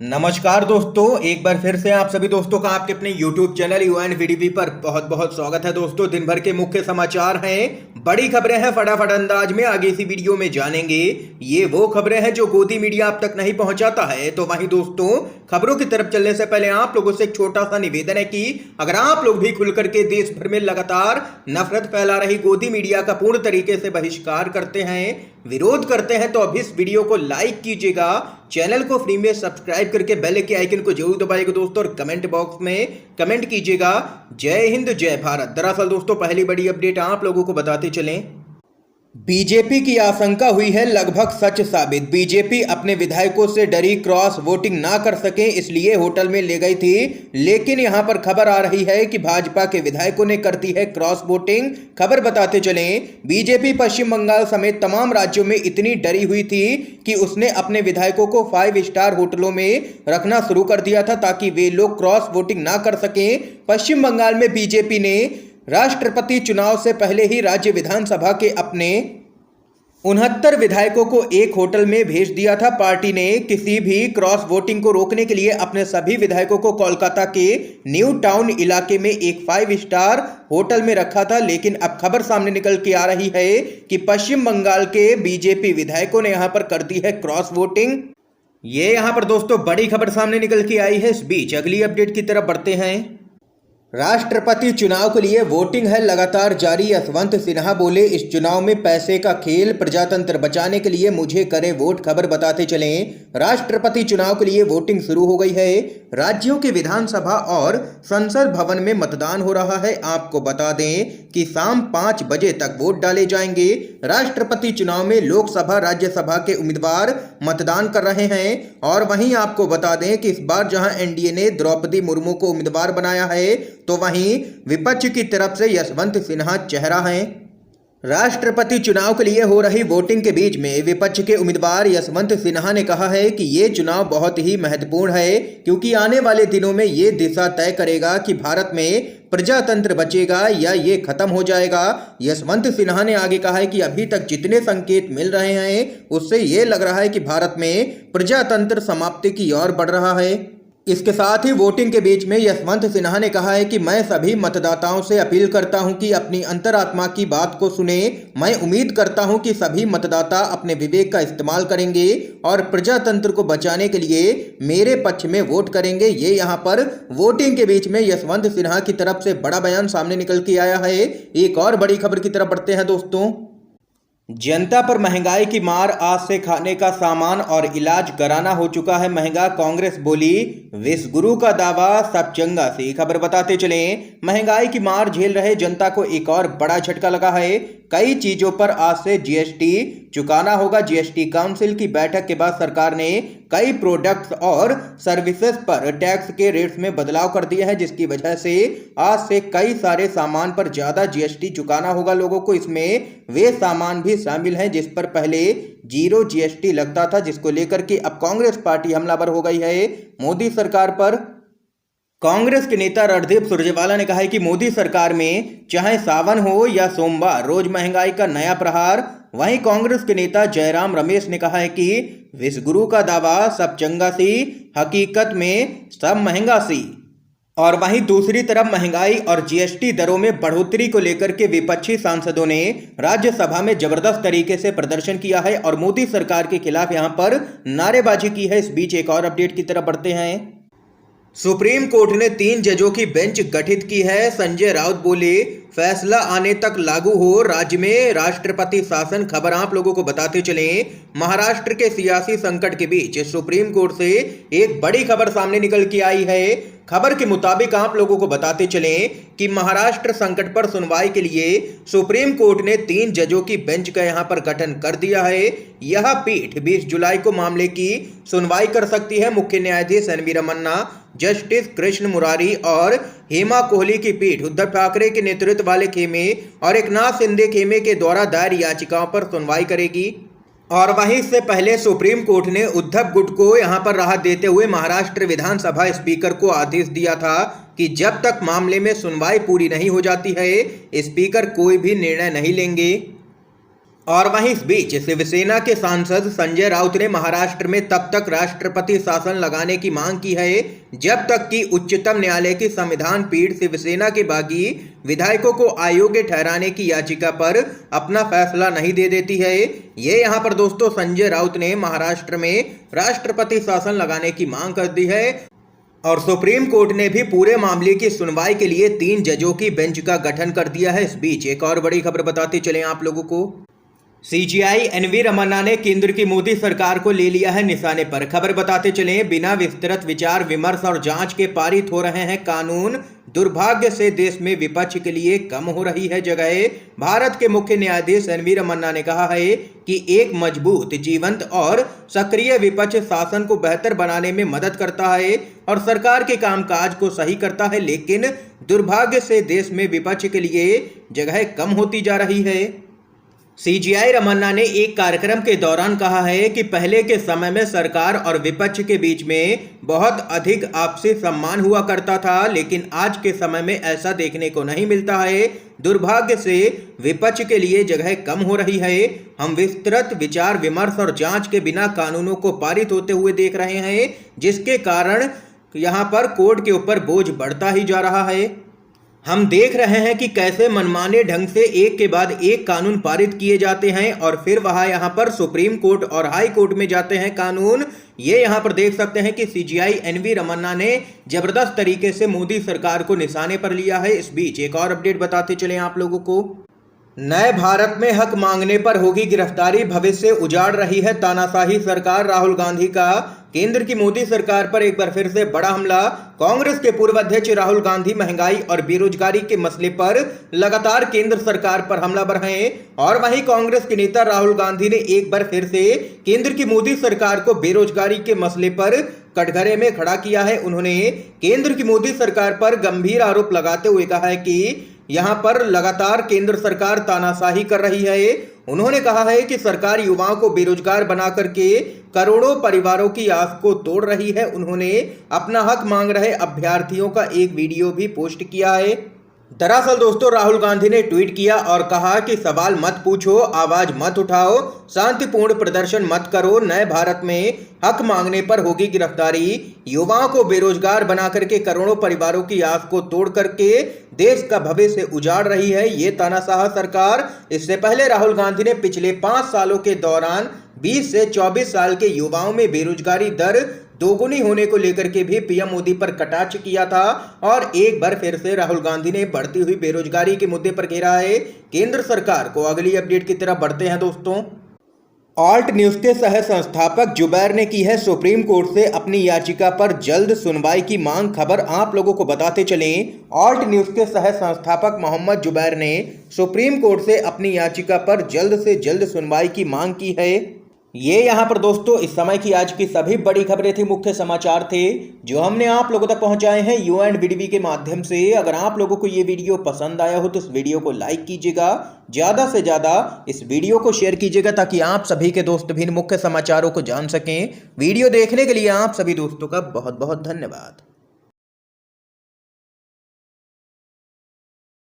नमस्कार दोस्तों, एक बार फिर से आप सभी दोस्तों का आपके अपने YouTube चैनल UNVDP पर बहुत बहुत स्वागत है। दोस्तों, दिन भर के मुख्य समाचार हैं, बड़ी खबरें हैं, फटाफट अंदाज में आगे इसी वीडियो में जानेंगे। ये वो खबरें हैं जो गोदी मीडिया आप तक नहीं पहुंचाता है। तो वहीं दोस्तों, खबरों की तरफ चलने से पहले आप लोगों से एक छोटा सा निवेदन है कि अगर आप लोग भी खुल करके देश भर में लगातार नफरत फैला रही गोदी मीडिया का पूर्ण तरीके से बहिष्कार करते हैं, विरोध करते हैं, तो अभी इस वीडियो को लाइक कीजिएगा, चैनल को फ्री में सब्सक्राइब करके बेल के आइकन को जरूर दबाइएगा दोस्तों, और कमेंट बॉक्स में कमेंट कीजिएगा जय हिंद जय भारत। दरअसल दोस्तों, पहली बड़ी अपडेट आप लोगों को बताते चलें, बीजेपी की आशंका हुई है लगभग सच साबित। बीजेपी अपने विधायकों से डरी क्रॉस वोटिंग ना कर सके, इसलिए होटल में ले गई थी। लेकिन यहां पर खबर आ रही है कि भाजपा के विधायकों ने कर दी है क्रॉस वोटिंग। खबर बताते चलें, बीजेपी पश्चिम बंगाल समेत तमाम राज्यों में इतनी डरी हुई थी कि उसने अपने विधायकों को 5 स्टार होटलों में रखना शुरू कर दिया था ताकि वे लोग क्रॉस वोटिंग ना कर सकें। पश्चिम बंगाल में बीजेपी ने राष्ट्रपति चुनाव से पहले ही राज्य विधानसभा के अपने 69 विधायकों को एक होटल में भेज दिया था। पार्टी ने किसी भी क्रॉस वोटिंग को रोकने के लिए अपने सभी विधायकों को कोलकाता के न्यू टाउन इलाके में एक 5 स्टार होटल में रखा था। लेकिन अब खबर सामने निकल के आ रही है कि पश्चिम बंगाल के बीजेपी विधायकों ने यहां पर कर दी है क्रॉस वोटिंग। ये यहां पर दोस्तों बड़ी खबर सामने निकल के आई है। इस बीच अगली अपडेट की तरफ बढ़ते हैं। राष्ट्रपति चुनाव के लिए वोटिंग है लगातार जारी। यशवंत सिन्हा बोले, इस चुनाव में पैसे का खेल, प्रजातंत्र बचाने के लिए मुझे करे वोट। खबर बताते चलें, राष्ट्रपति चुनाव के लिए वोटिंग शुरू हो गई है। राज्यों के विधानसभा और संसद भवन में मतदान हो रहा है। आपको बता दें कि शाम 5 बजे तक वोट डाले जाएंगे। राष्ट्रपति चुनाव में लोकसभा राज्यसभा के उम्मीदवार मतदान कर रहे हैं। और वहीं आपको बता दें कि इस बार जहां एनडीए ने द्रौपदी मुर्मू को उम्मीदवार बनाया है, तो वहीं विपक्ष की तरफ से यशवंत सिन्हा चेहरा हैं। राष्ट्रपति चुनाव के लिए हो रही वोटिंग के बीच में विपक्ष के उम्मीदवार यशवंत सिन्हा ने कहा है कि ये चुनाव बहुत ही महत्वपूर्ण है, क्योंकि आने वाले दिनों में ये दिशा तय करेगा कि भारत में प्रजातंत्र बचेगा या ये खत्म हो जाएगा। यशवंत सिन्हा ने आगे कहा है कि अभी तक जितने संकेत मिल रहे हैं उससे ये लग रहा है कि भारत में प्रजातंत्र समाप्ति की ओर बढ़ रहा है। इसके साथ ही वोटिंग के बीच में यशवंत सिन्हा ने कहा है कि मैं सभी मतदाताओं से अपील करता हूं कि अपनी अंतरात्मा की बात को सुने। मैं उम्मीद करता हूं कि सभी मतदाता अपने विवेक का इस्तेमाल करेंगे और प्रजातंत्र को बचाने के लिए मेरे पक्ष में वोट करेंगे। ये यहां पर वोटिंग के बीच में यशवंत सिन्हा की तरफ से बड़ा बयान सामने निकल के आया है। एक और बड़ी खबर की तरफ बढ़ते हैं दोस्तों। जनता पर महंगाई की मार, आज से खाने का सामान और इलाज कराना हो चुका है महंगा। कांग्रेस बोली, विश्वगुरु का दावा सब चंगा सी। खबर बताते चलें, महंगाई की मार झेल रहे जनता को एक और बड़ा झटका लगा है। कई चीजों पर आज से जीएसटी चुकाना होगा। जीएसटी काउंसिल की बैठक के बाद सरकार ने कई प्रोडक्ट्स और सर्विसेज पर टैक्स के रेट्स में बदलाव कर दिया है, जिसकी वजह से आज से कई सारे सामान पर ज्यादा जीएसटी चुकाना होगा लोगों को। इसमें वे सामान भी शामिल हैं जिस पर पहले 0 जीएसटी लगता था, जिसको लेकर के अब कांग्रेस पार्टी हमलावर हो गई है मोदी सरकार पर। कांग्रेस के नेता रणदीप सुरजेवाला ने कहा है कि मोदी सरकार में चाहे सावन हो या सोमवार, रोज महंगाई का नया प्रहार। वहीं कांग्रेस के नेता जयराम रमेश ने कहा है कि विश्वगुरु का दावा सब चंगा सी, हकीकत में सब महंगा सी। और वहीं दूसरी तरफ महंगाई और जीएसटी दरों में बढ़ोतरी को लेकर के विपक्षी सांसदों ने राज्यसभा में जबरदस्त तरीके से प्रदर्शन किया है और मोदी सरकार के खिलाफ यहां पर नारेबाजी की है। इस बीच एक और अपडेट की तरफ बढ़ते हैं। सुप्रीम कोर्ट ने 3 जजों की बेंच गठित की है। संजय राउत बोले, फैसला आने तक लागू हो राज्य में राष्ट्रपति शासन। खबर आप लोगों को बताते चलें, महाराष्ट्र के सियासी संकट के बीच सुप्रीम कोर्ट से एक बड़ी खबर सामने निकल के आई है। खबर के मुताबिक आप लोगों को बताते चलें कि महाराष्ट्र संकट पर सुनवाई के लिए सुप्रीम कोर्ट ने 3 जजों की बेंच का यहां पर गठन कर दिया है। यह पीठ 20 जुलाई को मामले की सुनवाई कर सकती है। मुख्य न्यायाधीश एनवी रमन्ना, जस्टिस कृष्ण मुरारी और हेमा कोहली की पीठ उद्धव ठाकरे के नेतृत्व वाले खेमे और एकनाथ शिंदे खेमे के द्वारा दायर याचिकाओं पर सुनवाई करेगी। और वहीं इससे पहले सुप्रीम कोर्ट ने उद्धव गुट को यहां पर राहत देते हुए महाराष्ट्र विधानसभा स्पीकर को आदेश दिया था कि जब तक मामले में सुनवाई पूरी नहीं हो जाती है, स्पीकर कोई भी निर्णय नहीं लेंगे। और वहीं इस बीच शिवसेना के सांसद संजय राउत ने महाराष्ट्र में तब तक राष्ट्रपति शासन लगाने की मांग की है जब तक कि उच्चतम न्यायालय की संविधान पीठ शिवसेना के बागी विधायकों को अयोग्य ठहराने की याचिका पर अपना फैसला नहीं दे देती है। ये यहां पर दोस्तों संजय राउत ने महाराष्ट्र में राष्ट्रपति शासन लगाने की मांग कर दी है और सुप्रीम कोर्ट ने भी पूरे मामले की सुनवाई के लिए 3 जजों की बेंच का गठन कर दिया है। इस बीच एक और बड़ी खबर बताते चले आप लोगों को। सीजीआई एनवी रमन्ना ने केंद्र की मोदी सरकार को ले लिया है निशाने पर। खबर बताते चले, बिना विस्तृत विचार विमर्श और जांच के पारित हो रहे हैं कानून। दुर्भाग्य से देश में विपक्ष के लिए कम हो रही है जगह। भारत के मुख्य न्यायाधीश एनवी रमन्ना ने कहा है कि एक मजबूत, जीवंत और सक्रिय विपक्ष शासन को बेहतर बनाने में मदद करता है और सरकार के कामकाज को सही करता है, लेकिन दुर्भाग्य से देश में विपक्ष के लिए जगह कम होती जा रही है। सीजीआई रमन्ना ने एक कार्यक्रम के दौरान कहा है कि पहले के समय में सरकार और विपक्ष के बीच में बहुत अधिक आपसी सम्मान हुआ करता था, लेकिन आज के समय में ऐसा देखने को नहीं मिलता है। दुर्भाग्य से विपक्ष के लिए जगह कम हो रही है। हम विस्तृत विचार विमर्श और जांच के बिना कानूनों को पारित होते हुए देख रहे हैं, जिसके कारण यहाँ पर कोर्ट के ऊपर बोझ बढ़ता ही जा रहा है। हम देख रहे हैं कि कैसे मनमाने ढंग से एक के बाद एक कानून पारित किए जाते हैं और फिर वहां यहाँ पर सुप्रीम कोर्ट और हाई कोर्ट में जाते हैं कानून। ये यहाँ पर देख सकते हैं कि सीजीआई एनवी रमन्ना ने जबरदस्त तरीके से मोदी सरकार को निशाने पर लिया है। इस बीच एक और अपडेट बताते चले आप लोगों को। नए भारत में हक मांगने पर होगी गिरफ्तारी, भविष्य उजाड़ रही है तानाशाही सरकार। राहुल गांधी का केंद्र की मोदी सरकार पर एक बार फिर से बड़ा हमला। कांग्रेस के पूर्व अध्यक्ष राहुल गांधी महंगाई और बेरोजगारी के मसले पर लगातार केंद्र सरकार पर हमलावर हैं और वहीं कांग्रेस के नेता राहुल गांधी ने एक बार फिर से केंद्र की मोदी सरकार को बेरोजगारी के मसले पर कटघरे में खड़ा किया है। उन्होंने केंद्र की मोदी सरकार पर गंभीर आरोप लगाते हुए कहा है कि यहाँ पर लगातार केंद्र सरकार तानाशाही कर रही है। उन्होंने कहा है कि सरकार युवाओं को बेरोजगार बना करके करोड़ों परिवारों की आस को तोड़ रही है। उन्होंने अपना हक मांग रहे अभ्यर्थियों का एक वीडियो भी पोस्ट किया है। दरअसल दोस्तों राहुल गांधी ने ट्वीट किया और कहा कि सवाल मत पूछो, आवाज मत उठाओ, शांतिपूर्ण प्रदर्शन मत करो। नए भारत में हक मांगने पर होगी गिरफ्तारी। युवाओं को बेरोजगार बना करके करोड़ों परिवारों की आस को तोड़ करके देश का भविष्य उजाड़ रही है ये तानाशाह सरकार। इससे पहले राहुल गांधी ने पिछले 5 सालों के दौरान 20 से 24 साल के युवाओं में बेरोजगारी दर दोगुनी होने को लेकर के भी पीएम मोदी पर कटाक्ष किया था और एक बार फिर से राहुल गांधी ने बढ़ती हुई बेरोजगारी के मुद्दे पर घेरा है केंद्र सरकार को। अगली अपडेट की तरफ बढ़ते हैं दोस्तों। ऑल्ट न्यूज के सह संस्थापक जुबैर ने की है सुप्रीम कोर्ट से अपनी याचिका पर जल्द सुनवाई की मांग। खबर आप लोगों को बताते चलें, ऑल्ट न्यूज के सह संस्थापक मोहम्मद जुबैर ने सुप्रीम कोर्ट से अपनी याचिका पर जल्द से जल्द सुनवाई की मांग की है। ये यहाँ पर दोस्तों इस समय की आज की सभी बड़ी खबरें थी, मुख्य समाचार थे जो हमने आप लोगों तक पहुंचाए हैं UNVDB के माध्यम से। अगर आप लोगों को ये वीडियो पसंद आया हो तो इस वीडियो को लाइक कीजिएगा, ज़्यादा से ज़्यादा इस वीडियो को शेयर कीजिएगा ताकि आप सभी के दोस्त भी मुख्य समाचारों को जान सकें। वीडियो देखने के लिए आप सभी दोस्तों का बहुत बहुत धन्यवाद।